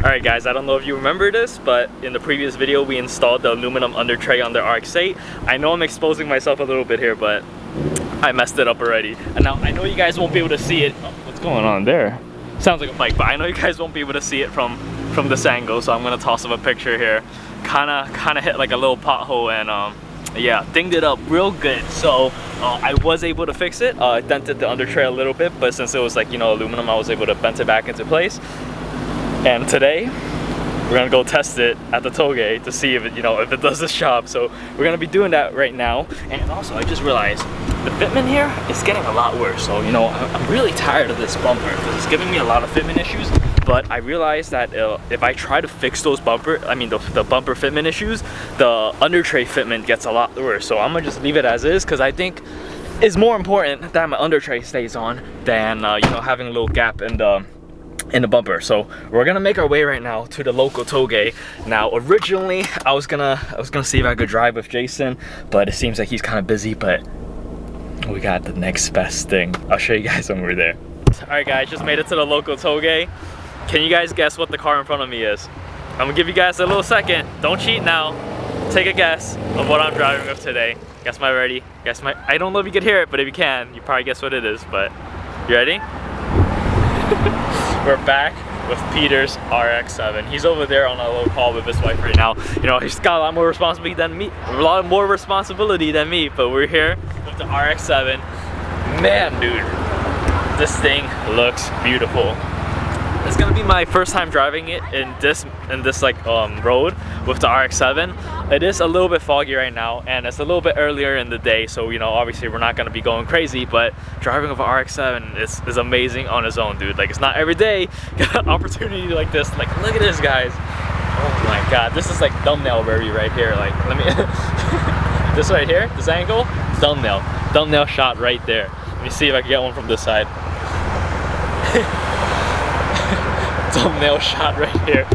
Alright guys, I don't know if you remember this, but in the previous video we installed the aluminum under tray on the RX-8. I know I'm exposing myself a little bit here, but I messed it up already. And now I know you guys won't be able to see it. Oh, what's going on there? Sounds like a bike, but I know you guys won't be able to see it from this angle, so I'm gonna toss up a picture here. Kinda hit like a little pothole and yeah, dinged it up real good. So I was able to fix it. I dented the under tray a little bit, but since it was like, you know, aluminum, I was able to bend it back into place. And today we're gonna go test it at the Toge to see if it, you know, if it does this job. So we're gonna be doing that right now. And also, I just realized the fitment here is getting a lot worse. So, you know, I'm really tired of this bumper because it's giving me a lot of fitment issues. But I realized that if I try to fix those the bumper fitment issues, the under tray fitment gets a lot worse. So I'm gonna just leave it as is because I think it's more important that my under tray stays on than you know, having a little gap in the bumper. So we're gonna make our way right now to the local Toge. Now originally I was gonna see if I could drive with Jason, but it seems like he's kind of busy. But we got the next best thing. I'll show you guys when we're there. All right guys, just made it to the local Toge. Can you guys guess what the car in front of me is? I'm gonna give you guys a little second. Don't cheat now. Take a guess of what I'm driving with today. Guess my ready? Guess my, I don't know if you could hear it, but if you can, you probably guess what it is. But you ready? We're back with Peter's RX-7. He's over there on a little call with his wife right now. You know, he's got a lot more responsibility than me. A lot more responsibility than me, but we're here with the RX-7. Man, dude, this thing looks beautiful. It's gonna be my first time driving it in this like road with the RX-7. It is a little bit foggy right now, and it's a little bit earlier in the day, so you know, obviously we're not gonna be going crazy. But driving with an RX-7 is amazing on its own, dude. Like, it's not every day got an opportunity like this. Like, look at this, guys. Oh my god, this is like thumbnail worthy right here. Like, let me this right here, this angle, thumbnail shot right there. Let me see if I can get one from this side. Thumbnail shot right here.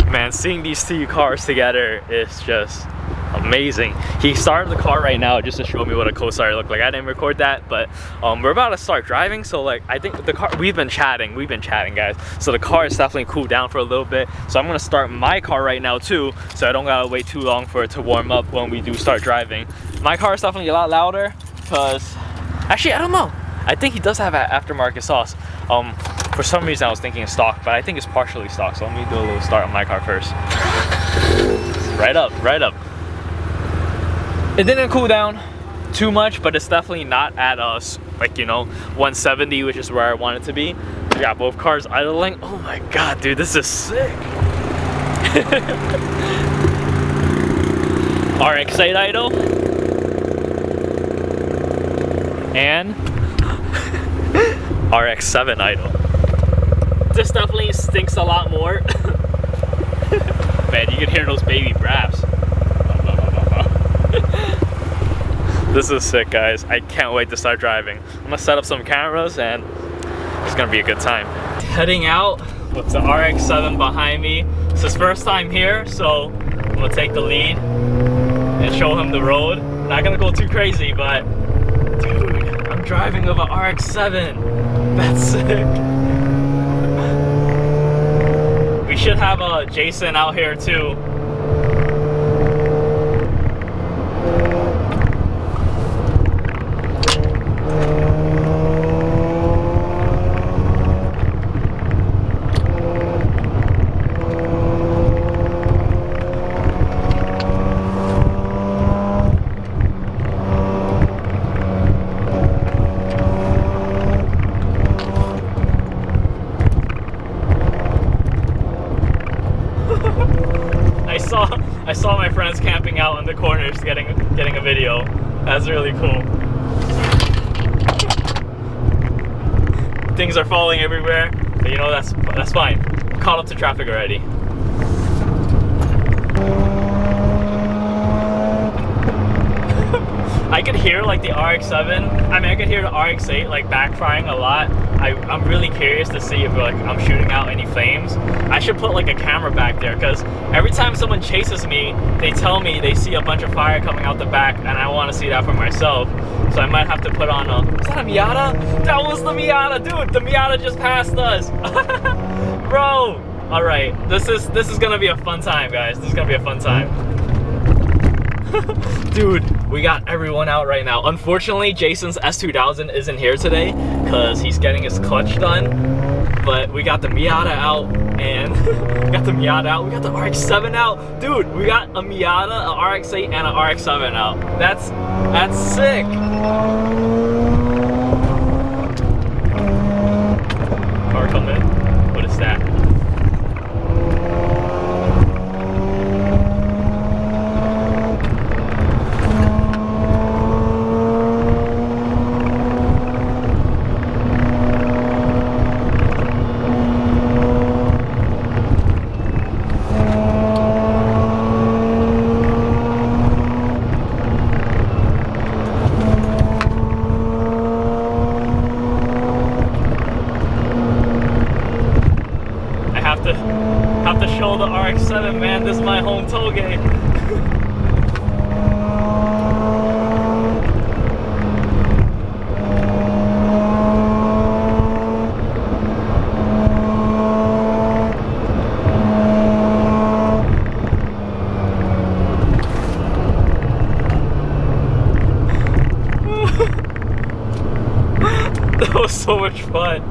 Man, seeing these two cars together is just amazing. He started the car right now just to show me what a co-starter looked like. I didn't record that, but we're about to start driving. So like, I think the car, we've been chatting guys. So the car is definitely cooled down for a little bit. So I'm gonna start my car right now too, so I don't gotta wait too long for it to warm up when we do start driving. My car is definitely a lot louder because, actually, I don't know. I think he does have an aftermarket exhaust. For some reason I was thinking stock, but I think it's partially stock. So let me do a little start on my car first. Right up. It didn't cool down too much, but it's definitely not at us, like, you know, 170, which is where I want it to be. We got both cars idling. Oh my god, dude, this is sick. RX-8 idle. And RX-7 idle. This definitely stinks a lot more. Man, you can hear those baby braps. This is sick, guys. I can't wait to start driving. I'm gonna set up some cameras and it's gonna be a good time. Heading out with the RX-7 behind me. It's his first time here, so I'm gonna take the lead and show him the road. Not gonna go too crazy, but dude, I'm driving with an RX-7. That's sick. We should have Jason out here too. I saw my friends camping out in the corners getting a video. That's really cool. Things are falling everywhere, but you know, that's fine. I'm caught up to traffic already. I could hear like the RX-7. I mean, I could hear the RX-8 like backfiring a lot. I'm really curious to see if like I'm shooting out any flames. I should put like a camera back there, because every time someone chases me, they tell me they see a bunch of fire coming out the back, and I want to see that for myself. So I might have to put on a... Is that a Miata? That was the Miata, dude! The Miata just passed us! Bro! All right, this is gonna be a fun time, guys. This is gonna be a fun time. Dude, we got everyone out right now. Unfortunately, Jason's S2000 isn't here today because he's getting his clutch done. But we got the Miata out, and we got the Miata out. We got the RX-7 out. Dude, we got a Miata, a RX-8, and a RX-7 out. That's sick. Car coming. What is that? Have to show the RX-7, man. This is my home Toge. That was so much fun.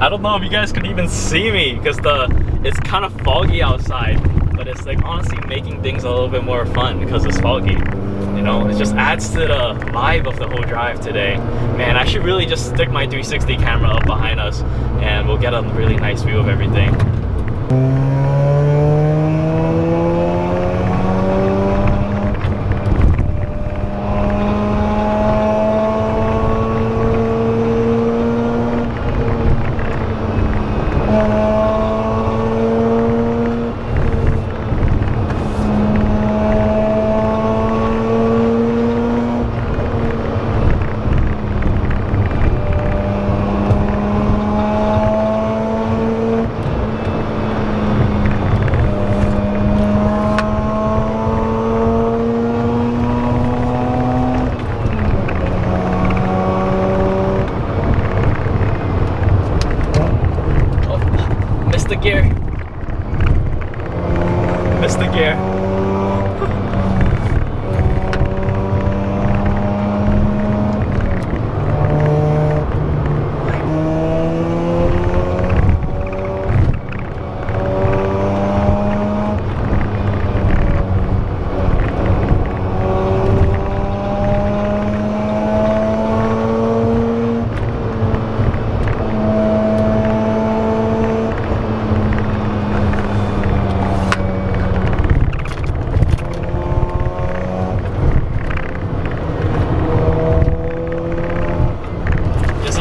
I don't know if you guys could even see me because it's kind of foggy outside, but it's like honestly making things a little bit more fun because it's foggy. You know, it just adds to the vibe of the whole drive today. Man, I should really just stick my 360 camera up behind us and we'll get a really nice view of everything. Gear. Missed the gear.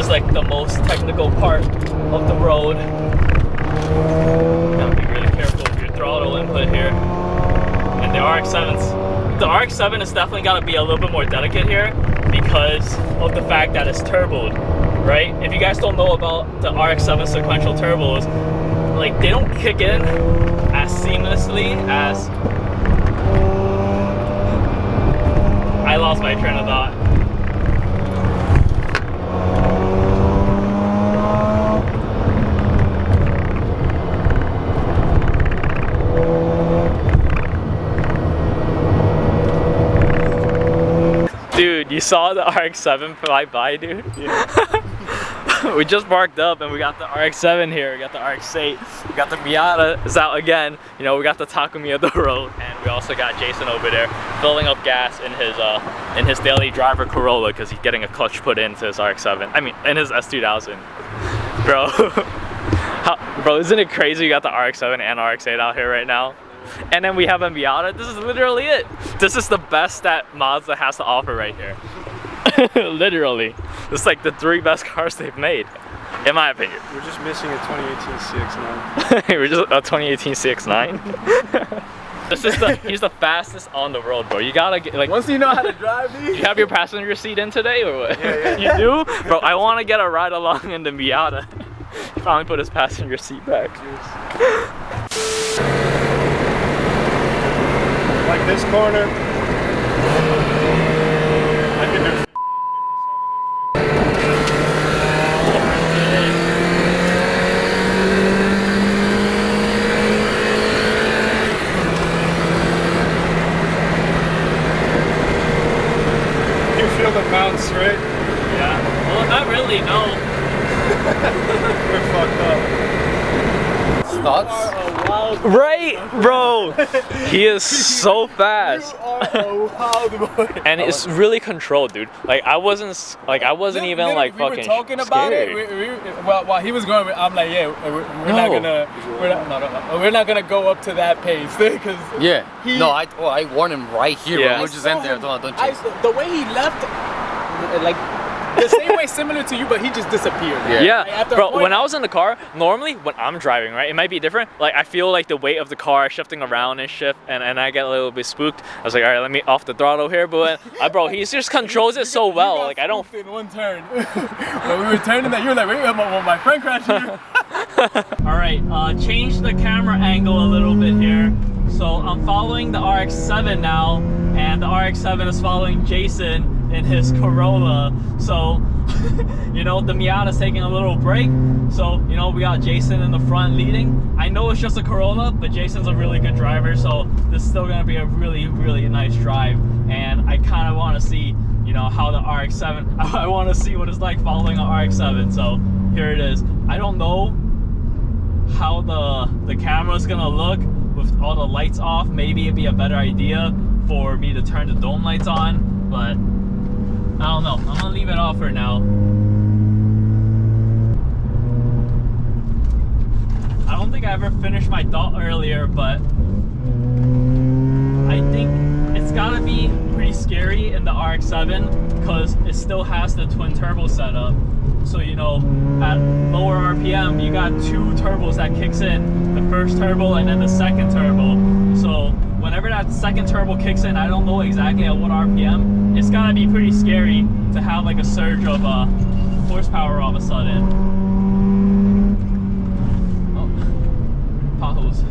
Like the most technical part of the road. Gotta be really careful with your throttle input here. And the the RX-7 is definitely gotta be a little bit more delicate here because of the fact that it's turboed, right? If you guys don't know about the RX-7 sequential turbos, like they don't kick in as seamlessly as... I lost my train of thought. Dude, you saw the RX-7 fly by, dude? Yeah. We just parked up and we got the RX-7 here, we got the RX-8, we got the Miata is out again. You know, we got the Takumi of the road, and we also got Jason over there filling up gas in his daily driver Corolla because he's getting a clutch put into his RX-7. I mean, in his S2000. Bro, bro, isn't it crazy? We got the RX-7 and RX-8 out here right now. And then we have a Miata. This is literally it. This is the best that Mazda has to offer right here. Literally. It's like the 3 best cars they've made, in my opinion. We're just missing a 2018 CX-9. We're just a 2018 CX-9? He's the fastest on the road, bro. You gotta get, like... Once you know how to drive, dude. You have your passenger seat in today, or what? Yeah. You do? Bro, I want to get a ride along in the Miata. He finally put his passenger seat back. Like this corner, I can do. us, right? Yeah. Well, not really, no. We're fucked up. Thoughts? Right, bro. He is so fast. You are a wild boy. And it's really controlled, dude. Like I wasn't even like we fucking were talking about scared. it. While he was going, I'm like, yeah, we're not gonna go up to that pace because Yeah. I warned him right here. Yeah. When we just end there. Don't chase. the way he left, like the same way similar to you, but he just disappeared. Yeah, Like, after a bro, point- when I was in the car, normally when I'm driving, right, it might be different. Like I feel like the weight of the car shifting around and shit, and I get a little bit spooked. I was like, all right, let me off the throttle here, but bro, he just controls it so well. Like I don't. In one turn, when we were turning that, you were like, wait, my friend crashed here. All right, change the camera angle a little bit here. So I'm following the RX-7 now, and the RX-7 is following Jason in his Corolla. So, you know, the Miata's taking a little break. So, you know, we got Jason in the front leading. I know it's just a Corolla, but Jason's a really good driver, so this is still gonna be a really, really nice drive. And I kind of want to see, you know, how the RX-7, I want to see what it's like following an RX-7. So here it is. I don't know how the camera's gonna look with all the lights off. Maybe it'd be a better idea for me to turn the dome lights on, but I don't know. I'm gonna leave it off for now. I don't think I ever finished my thought earlier, but I think it's gotta be pretty scary in the RX-7 because it still has the twin turbo setup. So, you know, at lower RPM, you got two turbos that kicks in, the first turbo and then the second turbo. So whenever that second turbo kicks in, I don't know exactly at what RPM, it's gotta be pretty scary to have like a surge of horsepower all of a sudden. Oh, potholes.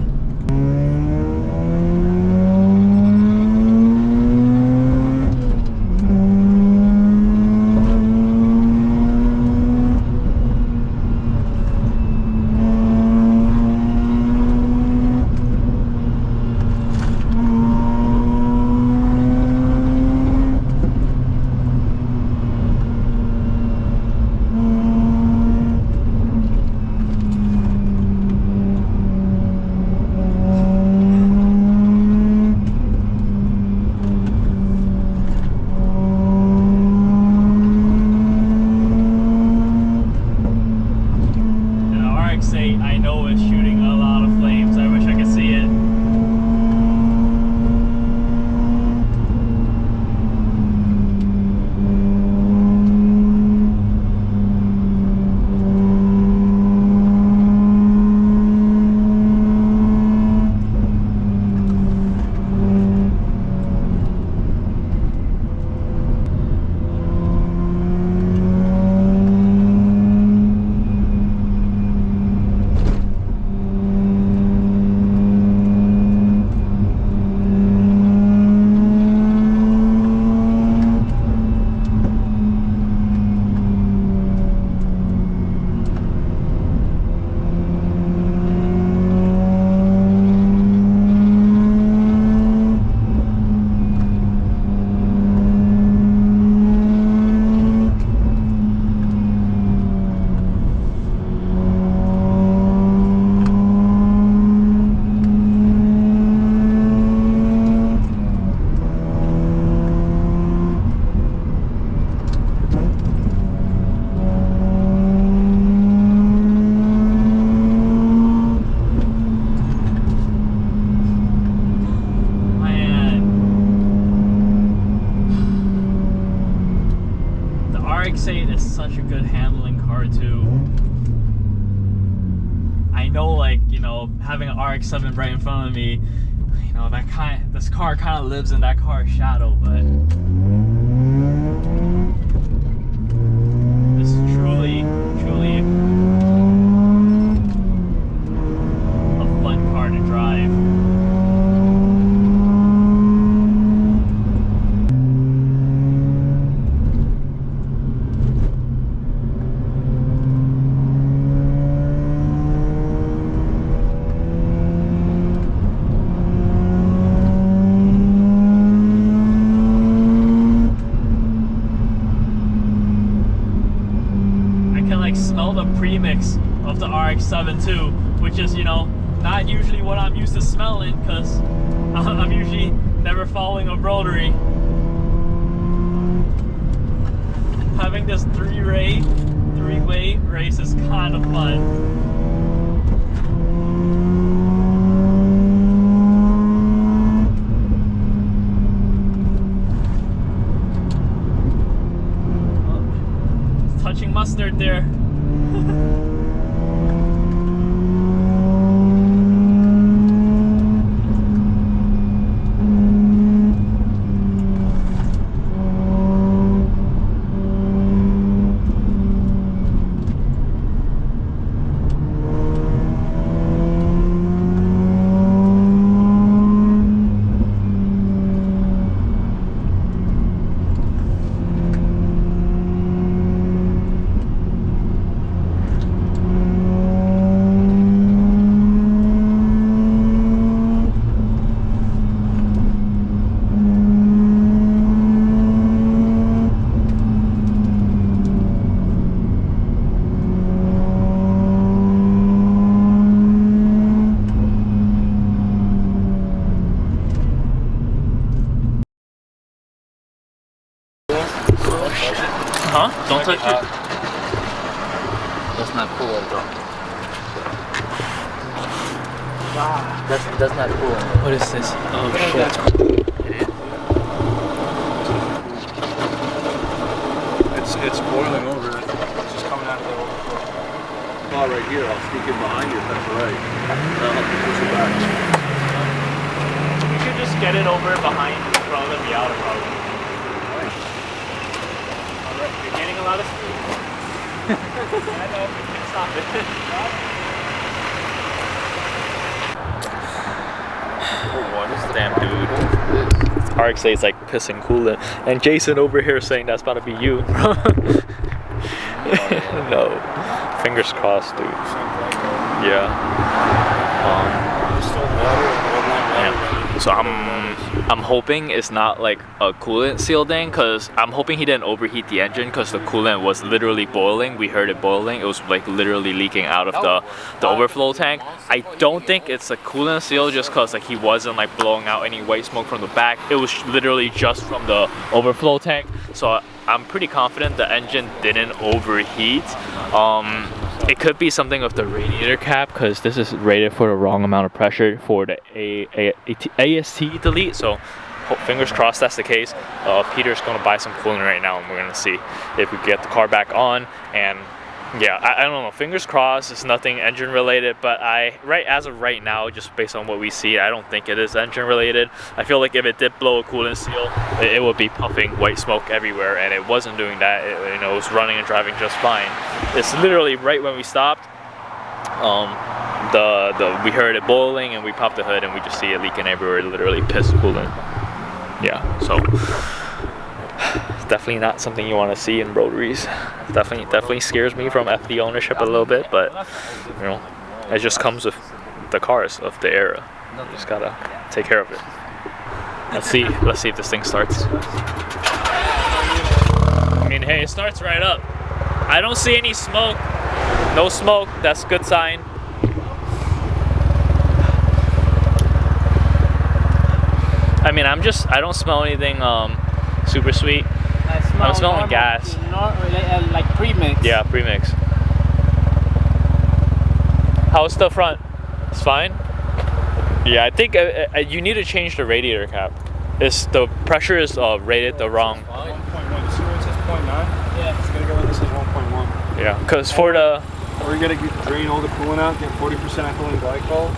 I know it's shooting a lot of flames. I wish I could see it. RX-8 is such a good handling car too. I know, like, you know, having an RX-7 right in front of me, you know, this car kind of lives in that car's shadow, but this is truly a fun car to drive. 72, which is, you know, not usually what I'm used to smelling because I'm usually never following a rotary. Having this three-way race is kind of fun. Touching mustard there. Huh? Don't touch it. That's not cool at all. That's not cool. What is this? Oh shit. It's boiling over. It's just coming out of the overflow. Oh, right here. I'll sneak in behind you if that's right. I'll have to push it back. We should just get it over behind in front of the Miata probably. Alright, you're getting a lot of speed. I know, we can stop it. Damn dude. RX-8 is like pissing coolant. And Jason over here saying that's about to be you. No. Fingers crossed, dude. Yeah. So I'm hoping it's not like a coolant seal thing, because I'm hoping he didn't overheat the engine, because the coolant was literally boiling. We heard it boiling. It was like literally leaking out of the overflow tank. I don't think it's a coolant seal, just because like he wasn't like blowing out any white smoke from the back. It was literally just from the overflow tank. So I'm pretty confident the engine didn't overheat. It could be something with the radiator cap, because this is rated for the wrong amount of pressure for the AST delete. So fingers crossed that's the case. Peter's gonna buy some coolant right now, and we're gonna see if we get the car back on. And yeah, I don't know, fingers crossed it's nothing engine related, but as of right now, just based on what we see, I don't think it is engine related. I feel like if it did blow a coolant seal, it would be puffing white smoke everywhere, and it wasn't doing that. It was running and driving just fine. It's literally right when we stopped, we heard it boiling, and we popped the hood and we just see it leaking everywhere. Literally piss coolant. Yeah, so definitely not something you want to see in rotaries. Definitely scares me from FD ownership a little bit, but you know, it just comes with the cars of the era. You just gotta take care of it. Let's see if this thing starts. I mean, hey, it starts right up. I don't see any smoke. No smoke. That's a good sign. I mean, I don't smell anything super sweet. I'm smelling gas. Like pre-mix. Yeah, pre-mix. How's the front? It's fine? Yeah, I think you need to change the radiator cap. The pressure is rated the wrong. 1.1. This one says 0.9. Yeah. It's gonna go when this is 1.1. Yeah, because for the... We're gonna drain all the coolant out, get 40% ethylene glycol.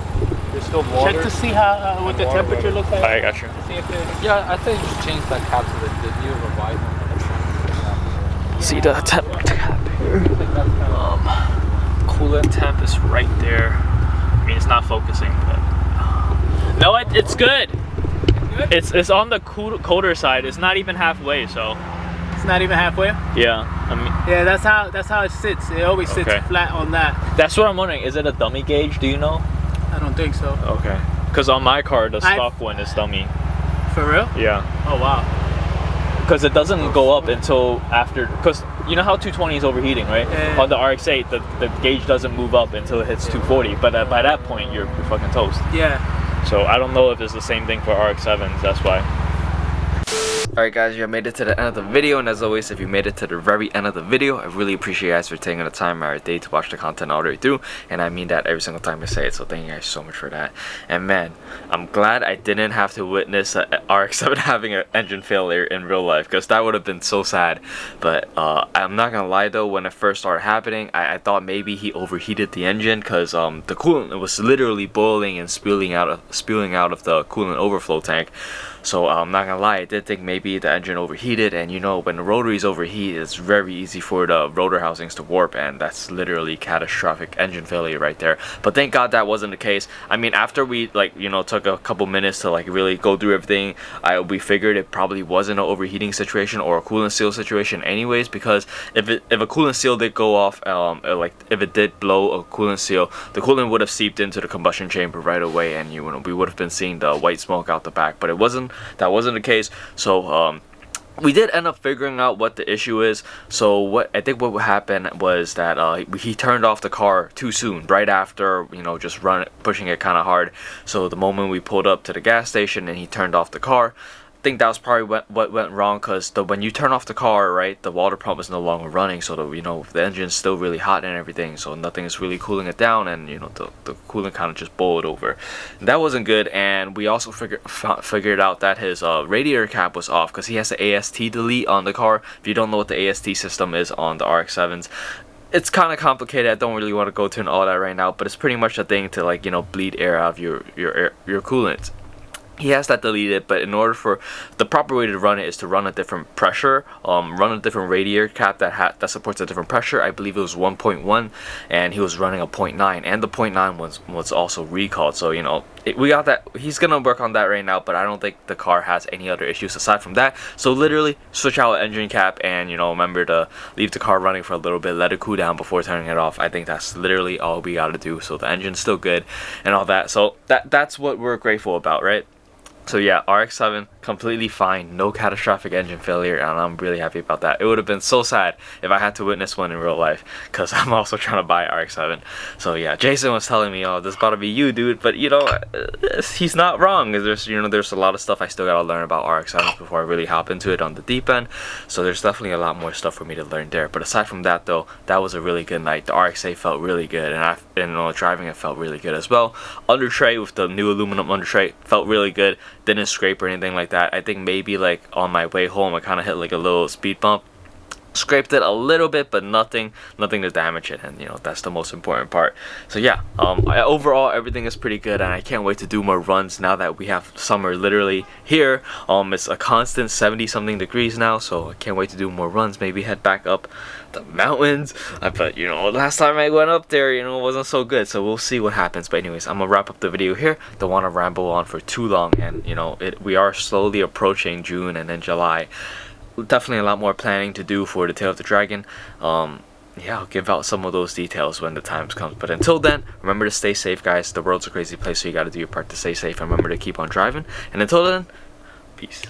There's still water. Check to see how what the temperature looks like. I got you. See if it, Yeah, I think you should change that cap to the new revised one. See the temp cap here. Coolant temp is right there. I mean, it's not focusing, but no, it's good. It's on the colder side. It's not even halfway, so it's not even halfway. yeah. I mean, Yeah, that's how it sits. It always sits flat on that. that's what I'm wondering. Is it a dummy gauge? Do you know? I don't think so. Okay. Because on my car, the stock one is dummy. For real? Yeah. Oh wow. because it doesn't go up until after, because you know how 220 is overheating, right? Yeah. On the RX-8, the gauge doesn't move up until it hits 240, but by that point you're fucking toast. Yeah. So I don't know if it's the same thing for RX-7s, that's why. Alright guys, you have made it to the end of the video, and as always, if you made it to the very end of the video, I really appreciate you guys for taking the time out of your day to watch the content all the way through, and I mean that every single time I say it, so thank you guys so much for that. And man, I'm glad I didn't have to witness a RX-7 having an engine failure in real life, because that would have been so sad. But I'm not gonna lie though, when it first started happening, I thought maybe he overheated the engine, because the coolant was literally boiling and spewing out of the coolant overflow tank. So I'm not gonna lie, I did think maybe the engine overheated, and you know, when the rotaries overheat, it's very easy for the rotor housings to warp, and that's literally catastrophic engine failure right there. But thank God that wasn't the case. I mean, after we took a couple minutes to really go through everything, we figured it probably wasn't an overheating situation or a coolant seal situation anyways, because if a coolant seal did go off, if it did blow a coolant seal, the coolant would have seeped into the combustion chamber right away, and we would have been seeing the white smoke out the back. But that wasn't the case. So we did end up figuring out what the issue is. So what happened was that he turned off the car too soon, right after just pushing it kind of hard. So the moment we pulled up to the gas station and he turned off the car, I think that was probably what went wrong, because when you turn off the car, right, the water pump is no longer running, so the engine's still really hot and everything, so nothing is really cooling it down, and the coolant kind of just boiled over. And that wasn't good. And we also figured out that his radiator cap was off, because he has the AST delete on the car. If you don't know what the AST system is on the RX-7s, it's kind of complicated. I don't really want to go into all that right now, but it's pretty much a thing to bleed air out of your coolant. He has that deleted, but in order for the proper way to run it is to run a different pressure, run a different radiator cap that supports a different pressure. I believe it was 1.1, and he was running a 0.9, and the 0.9 was also recalled. So we got that. He's gonna work on that right now, but I don't think the car has any other issues aside from that. So literally switch out engine cap, and remember to leave the car running for a little bit, let it cool down before turning it off. I think that's literally all we gotta do, so the engine's still good and all that. So that's what we're grateful about, right? So yeah, RX-7 completely fine, no catastrophic engine failure, and I'm really happy about that. It would have been so sad if I had to witness one in real life, because I'm also trying to buy RX-7. So yeah, Jason was telling me, oh, this is about to be you, dude, but he's not wrong. There's a lot of stuff I still gotta learn about RX-7s before I really hop into it on the deep end, so there's definitely a lot more stuff for me to learn there. But aside from that though, that was a really good night. The RX-8 felt really good, and driving it felt really good as well. Under tray with the new aluminum under tray felt really good. Didn't scrape or anything like that. I think maybe on my way home I kind of hit a little speed bump, scraped it a little bit, but nothing to damage it, and that's the most important part. So yeah, overall everything is pretty good, and I can't wait to do more runs now that we have summer literally here. It's a constant 70 something degrees now, so I can't wait to do more runs, maybe head back up the mountains. But last time I went up there, it wasn't so good, so we'll see what happens. But anyways, I'm gonna wrap up the video here. Don't want to ramble on for too long, and we are slowly approaching June and then July. Definitely a lot more planning to do for the Tail of the Dragon. Yeah, I'll give out some of those details when the time comes. But until then, remember to stay safe, guys. The world's a crazy place, so you gotta do your part to stay safe, and remember to keep on driving. And until then, peace.